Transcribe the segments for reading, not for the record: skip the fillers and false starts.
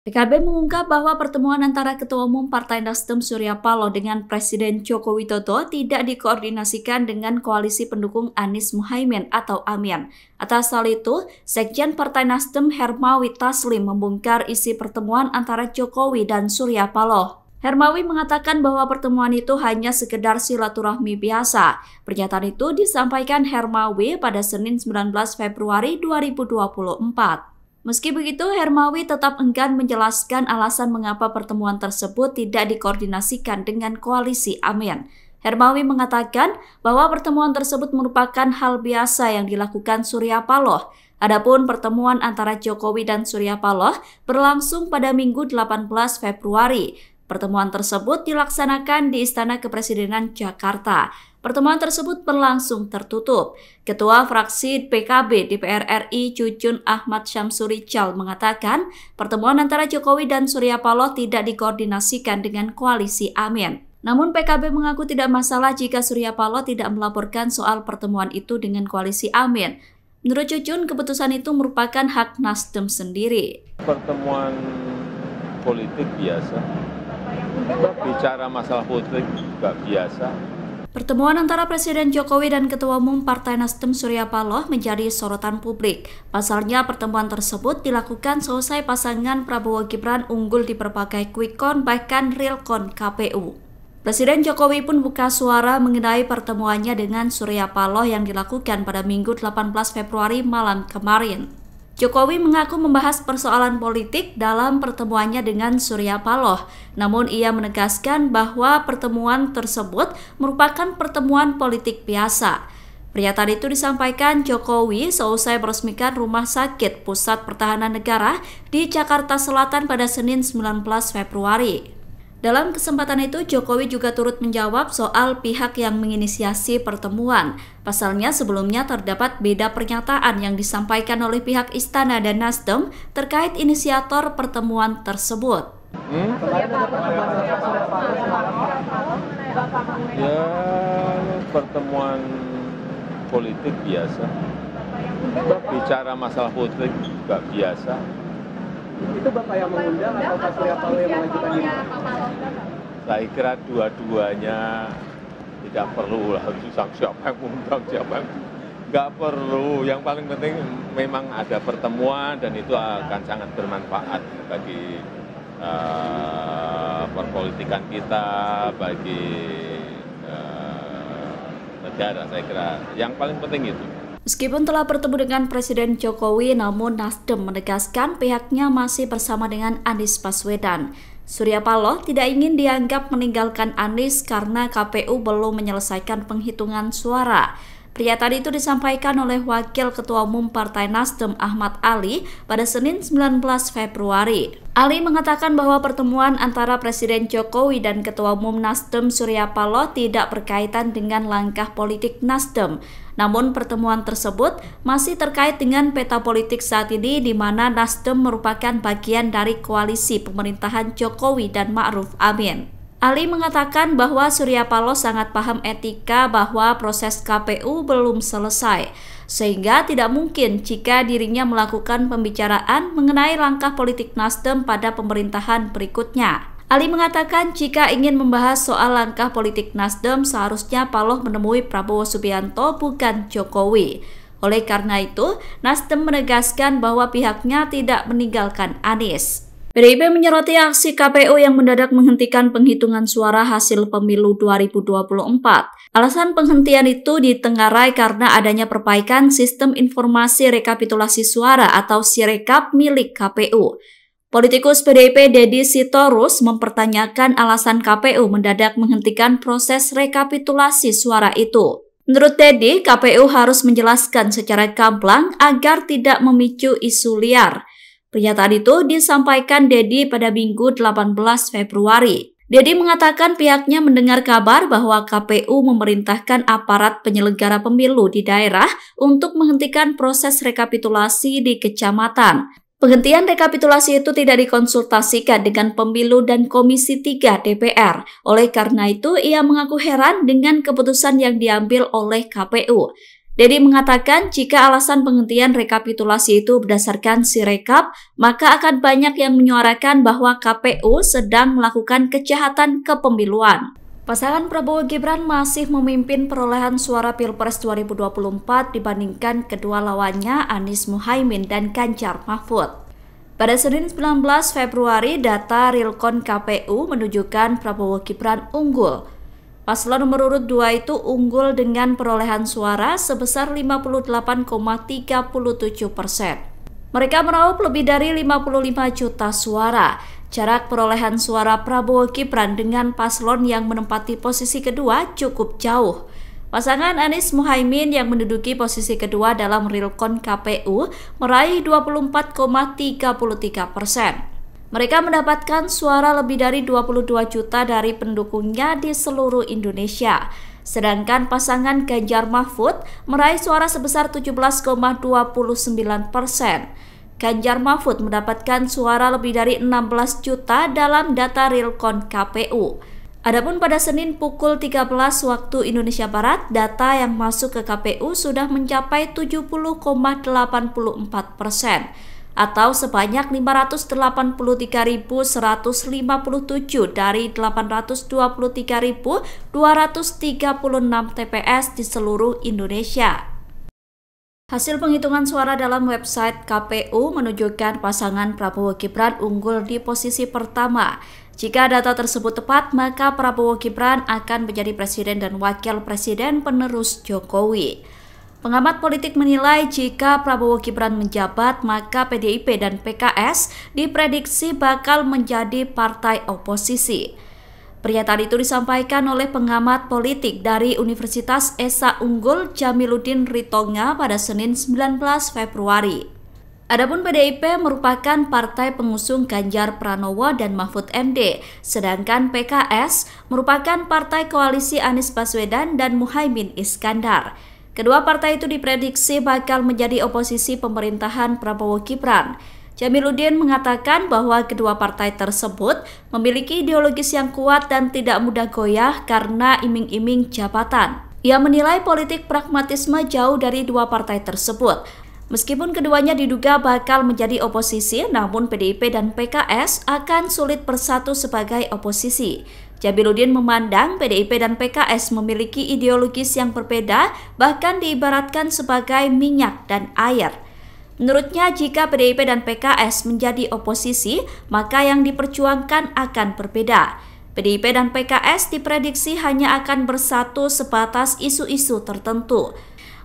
PKB mengungkap bahwa pertemuan antara Ketua Umum Partai Nasdem Surya Paloh dengan Presiden Joko Widodo tidak dikoordinasikan dengan koalisi pendukung Anies Muhaimin atau AMIN. Atas hal itu, Sekjen Partai Nasdem Hermawi Taslim membongkar isi pertemuan antara Jokowi dan Surya Paloh. Hermawi mengatakan bahwa pertemuan itu hanya sekedar silaturahmi biasa. Pernyataan itu disampaikan Hermawi pada Senin 19 Februari 2024. Meski begitu, Hermawi tetap enggan menjelaskan alasan mengapa pertemuan tersebut tidak dikoordinasikan dengan koalisi AMIN. Hermawi mengatakan bahwa pertemuan tersebut merupakan hal biasa yang dilakukan Surya Paloh. Adapun pertemuan antara Jokowi dan Surya Paloh berlangsung pada Minggu 18 Februari. Pertemuan tersebut dilaksanakan di Istana Kepresidenan Jakarta. Pertemuan tersebut berlangsung tertutup. Ketua fraksi PKB DPR RI Jujun Ahmad Syamsuri Cal mengatakan pertemuan antara Jokowi dan Surya Paloh tidak dikoordinasikan dengan koalisi AMIN. Namun PKB mengaku tidak masalah jika Surya Paloh tidak melaporkan soal pertemuan itu dengan koalisi AMIN. Menurut Jujun, keputusan itu merupakan hak Nasdem sendiri. Pertemuan politik biasa, bicara masalah politik juga biasa. Pertemuan antara Presiden Jokowi dan Ketua Umum Partai Nasdem Surya Paloh menjadi sorotan publik. Pasalnya pertemuan tersebut dilakukan selesai pasangan Prabowo Gibran unggul di berbagai quick count bahkan real count KPU. Presiden Jokowi pun buka suara mengenai pertemuannya dengan Surya Paloh yang dilakukan pada Minggu 18 Februari malam kemarin. Jokowi mengaku membahas persoalan politik dalam pertemuannya dengan Surya Paloh, namun ia menegaskan bahwa pertemuan tersebut merupakan pertemuan politik biasa. Pernyataan itu disampaikan Jokowi seusai meresmikan Rumah Sakit Pusat Pertahanan Negara di Jakarta Selatan pada Senin 19 Februari. Dalam kesempatan itu, Jokowi juga turut menjawab soal pihak yang menginisiasi pertemuan. Pasalnya sebelumnya terdapat beda pernyataan yang disampaikan oleh pihak Istana dan Nasdem terkait inisiator pertemuan tersebut. Ya, pertemuan politik biasa, bicara masalah politik juga biasa. Itu Bapak yang mengundang atau Pak Surya Paloh yang mengajukan ini? Saya kira dua-duanya tidak perlu lah, siapa yang mengundang, siapa yang nggak perlu. Yang paling penting memang ada pertemuan dan itu akan sangat bermanfaat bagi perpolitikan kita, bagi negara. Saya kira yang paling penting itu. Meskipun telah bertemu dengan Presiden Jokowi, namun Nasdem menegaskan pihaknya masih bersama dengan Anies Baswedan. Surya Paloh tidak ingin dianggap meninggalkan Anies karena KPU belum menyelesaikan penghitungan suara. Pernyataan itu disampaikan oleh Wakil Ketua Umum Partai Nasdem Ahmad Ali pada Senin 19 Februari. Ali mengatakan bahwa pertemuan antara Presiden Jokowi dan Ketua Umum Nasdem Surya Paloh tidak berkaitan dengan langkah politik Nasdem. Namun pertemuan tersebut masih terkait dengan peta politik saat ini di mana Nasdem merupakan bagian dari koalisi pemerintahan Jokowi dan Ma'ruf Amin. Ali mengatakan bahwa Surya Paloh sangat paham etika bahwa proses KPU belum selesai, sehingga tidak mungkin jika dirinya melakukan pembicaraan mengenai langkah politik Nasdem pada pemerintahan berikutnya. Ali mengatakan jika ingin membahas soal langkah politik Nasdem, seharusnya Paloh menemui Prabowo Subianto bukan Jokowi. Oleh karena itu, Nasdem menegaskan bahwa pihaknya tidak meninggalkan Anies. PDIP menyoroti aksi KPU yang mendadak menghentikan penghitungan suara hasil pemilu 2024. Alasan penghentian itu ditengarai karena adanya perbaikan sistem informasi rekapitulasi suara atau Sirekap milik KPU. Politikus PDIP Deddy Sitorus mempertanyakan alasan KPU mendadak menghentikan proses rekapitulasi suara itu. Menurut Deddy, KPU harus menjelaskan secara gamblang agar tidak memicu isu liar. Pernyataan itu disampaikan Deddy pada Minggu 18 Februari. Deddy mengatakan pihaknya mendengar kabar bahwa KPU memerintahkan aparat penyelenggara pemilu di daerah untuk menghentikan proses rekapitulasi di kecamatan. Penghentian rekapitulasi itu tidak dikonsultasikan dengan Pemilu dan Komisi 3 DPR. Oleh karena itu, ia mengaku heran dengan keputusan yang diambil oleh KPU. Dedi mengatakan jika alasan penghentian rekapitulasi itu berdasarkan Sirekap, maka akan banyak yang menyuarakan bahwa KPU sedang melakukan kejahatan kepemiluan. Pasangan Prabowo Gibran masih memimpin perolehan suara Pilpres 2024 dibandingkan kedua lawannya Anies Muhaimin dan Ganjar Mahfud. Pada Senin 19 Februari, data Realkon KPU menunjukkan Prabowo Gibran unggul. Paslon nomor urut 2 itu unggul dengan perolehan suara sebesar 58,37%. Mereka meraup lebih dari 55 juta suara. Jarak perolehan suara Prabowo Gibran dengan paslon yang menempati posisi kedua cukup jauh. Pasangan Anies Muhaimin yang menduduki posisi kedua dalam Realkon KPU meraih 24,33%. Mereka mendapatkan suara lebih dari 22 juta dari pendukungnya di seluruh Indonesia. Sedangkan pasangan Ganjar Mahfud meraih suara sebesar 17,29%. Ganjar Mahfud mendapatkan suara lebih dari 16 juta dalam data Realkon KPU. Adapun pada Senin pukul 13 waktu Indonesia Barat, data yang masuk ke KPU sudah mencapai 70,84%. Atau sebanyak 583.157 dari 823.236 TPS di seluruh Indonesia. Hasil penghitungan suara dalam website KPU menunjukkan pasangan Prabowo Gibran unggul di posisi pertama. Jika data tersebut tepat, maka Prabowo Gibran akan menjadi presiden dan wakil presiden penerus Jokowi. Pengamat politik menilai jika Prabowo Gibran menjabat, maka PDIP dan PKS diprediksi bakal menjadi partai oposisi. Pernyataan itu disampaikan oleh pengamat politik dari Universitas Esa Unggul Jamiluddin Ritonga pada Senin 19 Februari. Adapun PDIP merupakan partai pengusung Ganjar Pranowo dan Mahfud MD, sedangkan PKS merupakan partai koalisi Anies Baswedan dan Muhaimin Iskandar. Kedua partai itu diprediksi bakal menjadi oposisi pemerintahan Prabowo Gibran. Jamiluddin mengatakan bahwa kedua partai tersebut memiliki ideologis yang kuat dan tidak mudah goyah karena iming-iming jabatan. Ia menilai politik pragmatisme jauh dari dua partai tersebut. Meskipun keduanya diduga bakal menjadi oposisi, namun PDIP dan PKS akan sulit bersatu sebagai oposisi. Jamiluddin memandang PDIP dan PKS memiliki ideologis yang berbeda, bahkan diibaratkan sebagai minyak dan air. Menurutnya, jika PDIP dan PKS menjadi oposisi, maka yang diperjuangkan akan berbeda. PDIP dan PKS diprediksi hanya akan bersatu sebatas isu-isu tertentu.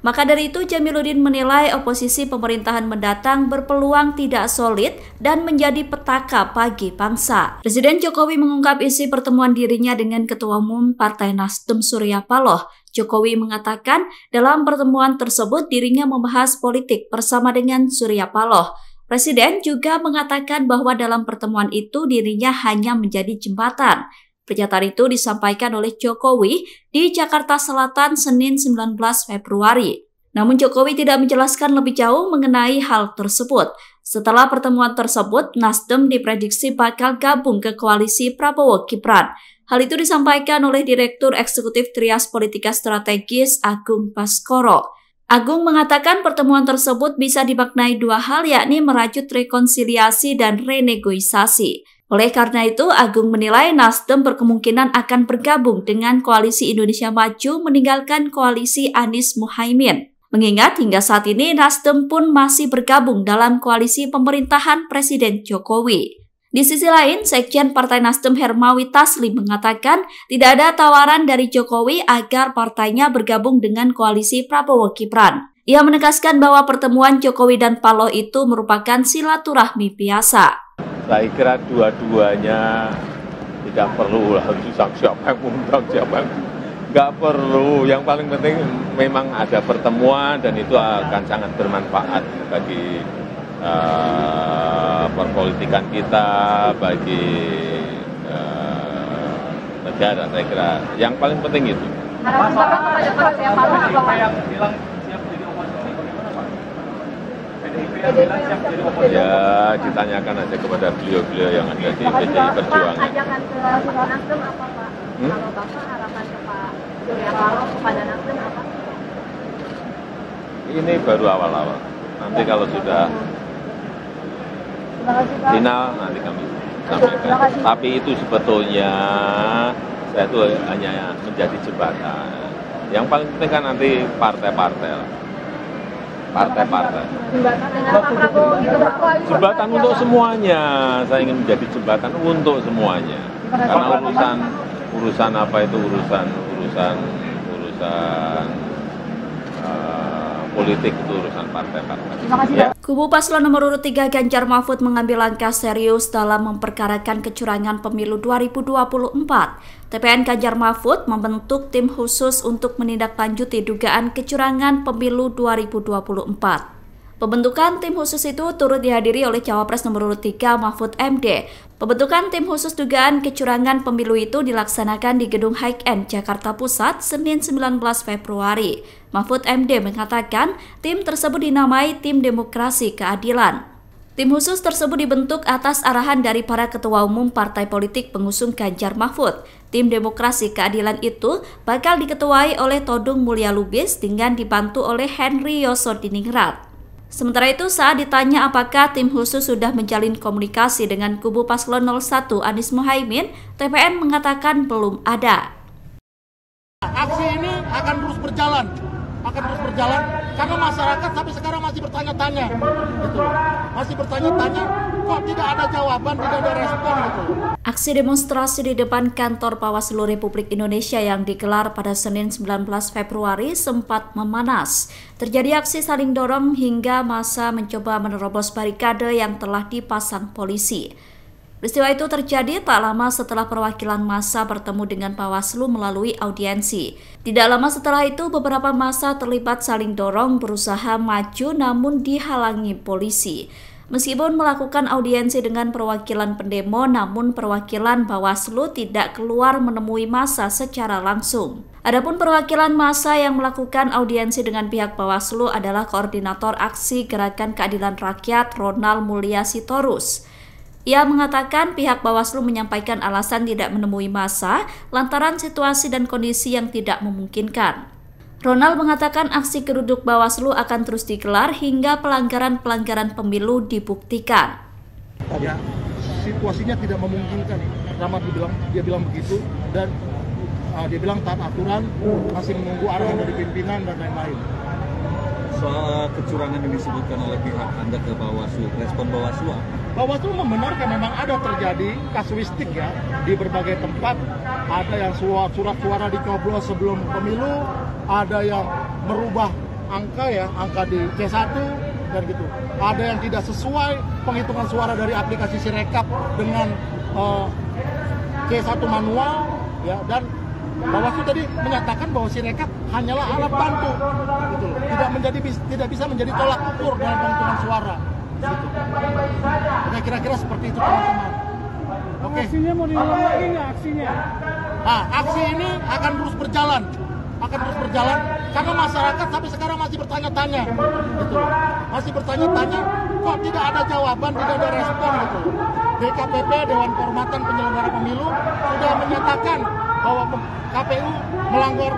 Maka dari itu, Jamiluddin menilai oposisi pemerintahan mendatang berpeluang tidak solid dan menjadi petaka bagi bangsa. Presiden Jokowi mengungkap isi pertemuan dirinya dengan Ketua Umum Partai Nasdem Surya Paloh. Jokowi mengatakan dalam pertemuan tersebut dirinya membahas politik bersama dengan Surya Paloh. Presiden juga mengatakan bahwa dalam pertemuan itu dirinya hanya menjadi jembatan. Pernyataan itu disampaikan oleh Jokowi di Jakarta Selatan Senin 19 Februari. Namun Jokowi tidak menjelaskan lebih jauh mengenai hal tersebut. Setelah pertemuan tersebut, Nasdem diprediksi bakal gabung ke koalisi Prabowo Gibran. Hal itu disampaikan oleh Direktur Eksekutif Trias Politika Strategis Agung Baskoro. Agung mengatakan pertemuan tersebut bisa dimaknai dua hal, yakni merajut rekonsiliasi dan renegosiasi. Oleh karena itu, Agung menilai Nasdem berkemungkinan akan bergabung dengan Koalisi Indonesia Maju meninggalkan Koalisi Anies Muhaimin. Mengingat hingga saat ini Nasdem pun masih bergabung dalam koalisi pemerintahan Presiden Jokowi. Di sisi lain, Sekjen Partai Nasdem Hermawi Taslim mengatakan tidak ada tawaran dari Jokowi agar partainya bergabung dengan Koalisi Prabowo Gibran. Ia menegaskan bahwa pertemuan Jokowi dan Paloh itu merupakan silaturahmi biasa. Saya kira dua-duanya tidak perlu lah siapa yang mengundang siapa yang nggak perlu. Yang paling penting memang ada pertemuan dan itu akan sangat bermanfaat bagi perpolitikan kita, bagi negara. Saya kira yang paling penting itu. Ya, ditanyakan aja kepada beliau-beliau yang ada di PDI Perjuangan. Ajakan ke Nasdem apa, Pak? Kalau Bapak harapan ke Pak Surya Paloh kepada Nasdem apa? Ini baru awal-awal. Nanti kalau sudah final nanti kami sampaikan. Tapi itu sebetulnya saya itu hanya menjadi jembatan. Yang paling penting kan nanti partai-partai lah. Partai-partai. Jembatan dengan Pak Prabowo gitu Pak. Jembatan untuk semuanya. Saya ingin menjadi jembatan untuk semuanya. Karena urusan apa itu urusan politik itu urusan partai-partai. Ya. Kubu paslon nomor urut 3 Ganjar Mahfud mengambil langkah serius dalam memperkarakan kecurangan pemilu 2024. TPN Ganjar Mahfud membentuk tim khusus untuk menindaklanjuti dugaan kecurangan pemilu 2024. Pembentukan tim khusus itu turut dihadiri oleh Cawapres nomor urut 3 Mahfud MD. Pembentukan tim khusus dugaan kecurangan pemilu itu dilaksanakan di Gedung High-End Jakarta Pusat Senin 19 Februari. Mahfud MD mengatakan tim tersebut dinamai Tim Demokrasi Keadilan. Tim khusus tersebut dibentuk atas arahan dari para ketua umum partai politik pengusung Ganjar Mahfud. Tim Demokrasi Keadilan itu bakal diketuai oleh Todung Mulya Lubis dengan dibantu oleh Henry Yosodiningrat. Sementara itu, saat ditanya apakah tim khusus sudah menjalin komunikasi dengan kubu paslon 01 Anies Mohaimin, TPN mengatakan belum ada. Aksi ini akan terus berjalan karena masyarakat sampai sekarang masih bertanya-tanya, gitu. Masih bertanya-tanya, kok tidak ada jawaban, tidak ada respon, gitu. Aksi demonstrasi di depan kantor Bawaslu Republik Indonesia yang digelar pada Senin 19 Februari sempat memanas. Terjadi aksi saling dorong hingga massa mencoba menerobos barikade yang telah dipasang polisi. Peristiwa itu terjadi tak lama setelah perwakilan massa bertemu dengan Bawaslu melalui audiensi. Tidak lama setelah itu, beberapa massa terlibat saling dorong berusaha maju namun dihalangi polisi. Meskipun melakukan audiensi dengan perwakilan pendemo, namun perwakilan Bawaslu tidak keluar menemui massa secara langsung. Adapun perwakilan massa yang melakukan audiensi dengan pihak Bawaslu adalah Koordinator Aksi Gerakan Keadilan Rakyat Ronald Mulya Sitorus. Ia mengatakan pihak Bawaslu menyampaikan alasan tidak menemui massa lantaran situasi dan kondisi yang tidak memungkinkan. Ronald mengatakan aksi geruduk Bawaslu akan terus digelar hingga pelanggaran-pelanggaran pemilu dibuktikan. Ya, situasinya tidak memungkinkan. Pertama dia bilang begitu, dan dia bilang taat aturan, masih menunggu arahan dari pimpinan dan lain-lain. Soal kecurangan yang disebutkan oleh pihak Anda ke Bawaslu, respon Bawaslu apa? Bawaslu membenarkan memang ada terjadi kasuistik ya di berbagai tempat. Ada yang surat suara dicoblos sebelum pemilu, ada yang merubah angka di C1 dan gitu. Ada yang tidak sesuai penghitungan suara dari aplikasi Sirekap dengan C1 manual ya, dan Bawaslu tadi menyatakan bahwa Sirekap hanyalah alat bantu, gitu loh. Tidak bisa menjadi tolak ukur dalam penghitungan suara. Gitu. Oke, kira-kira seperti itu teman-teman. Oke. Aksinya mau diulang lagi nggak aksinya? Aksi ini akan terus berjalan karena masyarakat sampai sekarang masih bertanya-tanya, gitu. Masih bertanya-tanya, kok tidak ada jawaban, tidak ada respon, gitu. DKPP Dewan Kehormatan Penyelenggara Pemilu sudah menyatakan bahwa KPU melanggar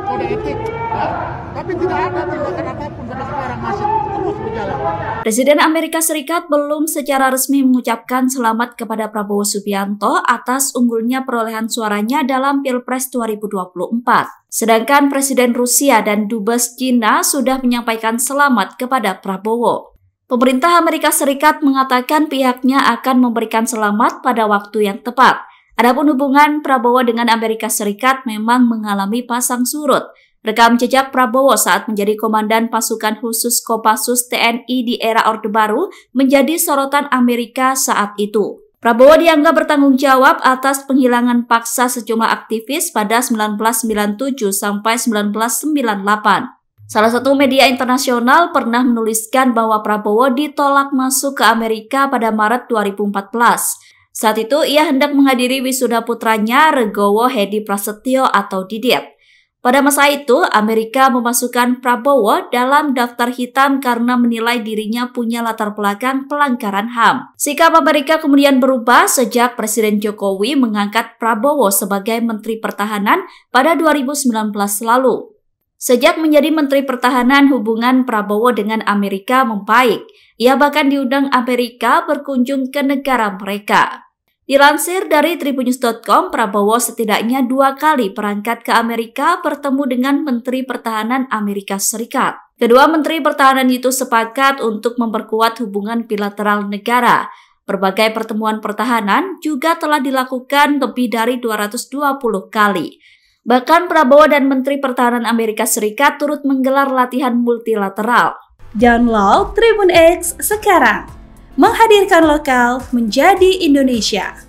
kode etik, ya. Tapi tidak ada tindakan apapun sampai sekarang, masih terus berjalan. Presiden Amerika Serikat belum secara resmi mengucapkan selamat kepada Prabowo Subianto atas unggulnya perolehan suaranya dalam Pilpres 2024. Sedangkan Presiden Rusia dan Dubes Cina sudah menyampaikan selamat kepada Prabowo. Pemerintah Amerika Serikat mengatakan pihaknya akan memberikan selamat pada waktu yang tepat. Adapun hubungan Prabowo dengan Amerika Serikat memang mengalami pasang surut. Rekam jejak Prabowo saat menjadi Komandan Pasukan Khusus Kopassus TNI di era Orde Baru menjadi sorotan Amerika saat itu. Prabowo dianggap bertanggung jawab atas penghilangan paksa sejumlah aktivis pada 1997 sampai 1998. Salah satu media internasional pernah menuliskan bahwa Prabowo ditolak masuk ke Amerika pada Maret 2014. Saat itu ia hendak menghadiri wisuda putranya Regowo Hedi Prasetyo atau Didit. Pada masa itu, Amerika memasukkan Prabowo dalam daftar hitam karena menilai dirinya punya latar belakang pelanggaran HAM. Sikap Amerika kemudian berubah sejak Presiden Jokowi mengangkat Prabowo sebagai Menteri Pertahanan pada 2019 lalu. Sejak menjadi Menteri Pertahanan, hubungan Prabowo dengan Amerika membaik. Ia bahkan diundang Amerika berkunjung ke negara mereka. Dilansir dari tribunnews.com, Prabowo setidaknya 2 kali berangkat ke Amerika bertemu dengan Menteri Pertahanan Amerika Serikat. Kedua Menteri Pertahanan itu sepakat untuk memperkuat hubungan bilateral negara. Berbagai pertemuan pertahanan juga telah dilakukan lebih dari 220 kali. Bahkan Prabowo dan Menteri Pertahanan Amerika Serikat turut menggelar latihan multilateral. Download Tribun X sekarang, menghadirkan lokal menjadi Indonesia.